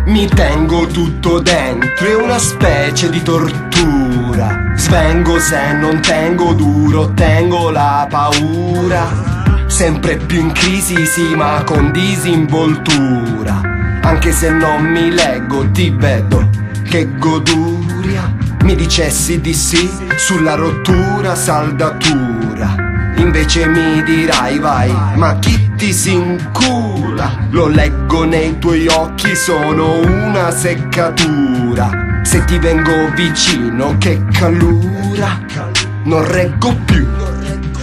Mi tengo tutto dentro, è una specie di tortura. Svengo se non tengo duro, tengo la paura. Sempre più in crisi, sì, ma con disinvoltura. Anche se non mi leggo, ti vedo, che goduria. Mi dicessi di sì, sulla rottura, saldatura. Invece mi dirai vai, ma chi ti si incula? Lo leggo nei tuoi occhi, sono una seccatura. Se ti vengo vicino, che calura. Non reggo più,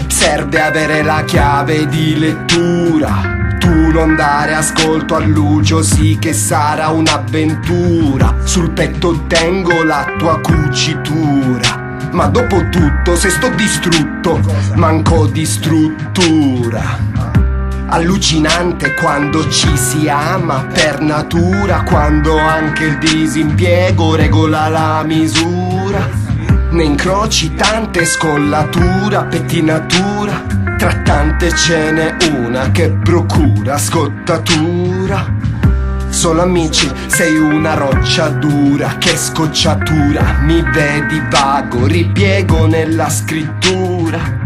serve avere la chiave di lettura. Tu non dare ascolto a Lucio, sì che sarà un'avventura. Sul petto tengo la tua cucitura. Ma dopo tutto, se sto distrutto, manco di struttura. Allucinante quando ci si ama per natura, quando anche il disimpiego regola la misura. Ne incroci tante, scollatura, pettinatura. Tra tante ce n'è una che procura scottatura. Solo amici, sei una roccia dura, che scocciatura. Mi vedi vago, ripiego nella scrittura.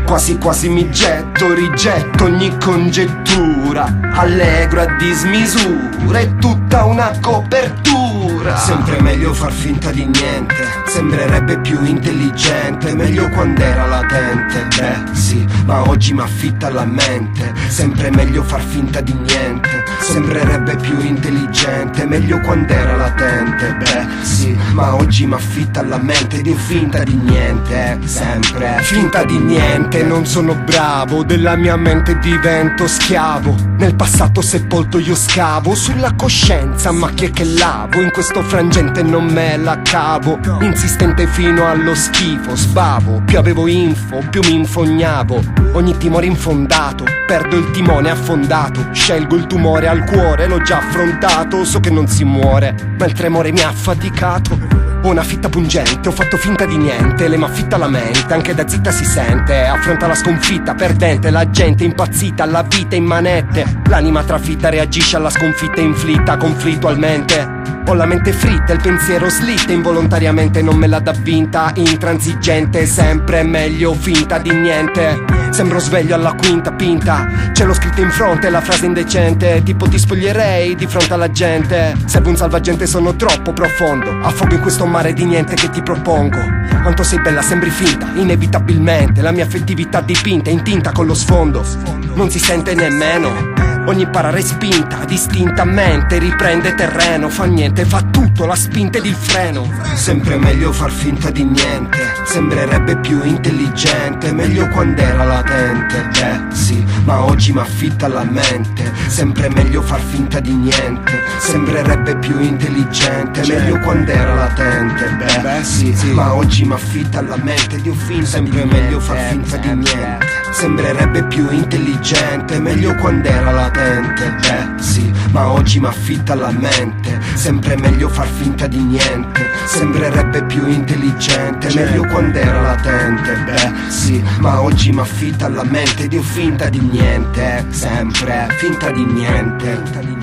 Quasi quasi mi getto, rigetto ogni congettura. Allegro a dismisura, è tutta una copertura. Sempre meglio far finta di niente, sembrerebbe più intelligente. Meglio quando era latente, beh sì, ma oggi m'affitta la mente. Sempre meglio far finta di niente, sembrerebbe più intelligente. Meglio quando era latente, beh sì, ma oggi m'affitta la mente. Di finta di niente, sempre finta di niente. Non sono bravo, della mia mente divento schiavo. Nel passato sepolto io scavo, sulla coscienza macchie che lavo. In questo frangente non me la cavo, insistente fino allo schifo. Sbavo, più avevo info, più mi infognavo. Ogni timore infondato, perdo il timone affondato. Scelgo il tumore al cuore, l'ho già affrontato. So che non si muore, ma il tremore mi ha affaticato. Ho una fitta pungente, ho fatto finta di niente. Le m'affitta la mente, anche da zitta si sente. Affronta la sconfitta, perdente, la gente impazzita, la vita in manette. L'anima trafitta reagisce alla sconfitta inflitta conflittualmente. Ho la mente fritta, il pensiero slitta involontariamente, non me la dà vinta. Intransigente, sempre meglio finta di niente. Sembro sveglio alla quinta pinta, ce l'ho scritto in fronte la frase indecente. Tipo ti spoglierei di fronte alla gente. Serve un salvagente, sono troppo profondo. Affogo in questo mare di niente che ti propongo. Quanto sei bella, sembri finta, inevitabilmente. La mia affettività dipinta, intinta con lo sfondo. Non si sente nemmeno. Ogni para respinta, distintamente riprende terreno. Fa niente, fa tutto, la spinta ed il freno. Sempre meglio far finta di niente, sembrerebbe più intelligente. Meglio quando era latente, beh sì, ma oggi m'affitta la mente. Sempre meglio far finta di niente, sembrerebbe più intelligente. Meglio quando era latente, beh sì, ma oggi m'affitta la mente. Dio finta, sempre meglio far finta di niente, sembrerebbe più intelligente. Meglio quando era latente, beh sì, ma oggi m'affitta la mente. Sempre meglio far finta di niente, sembrerebbe più intelligente. Meglio quando era latente, beh sì, ma oggi m'affitta la mente. Dio finta di niente, sempre finta di niente.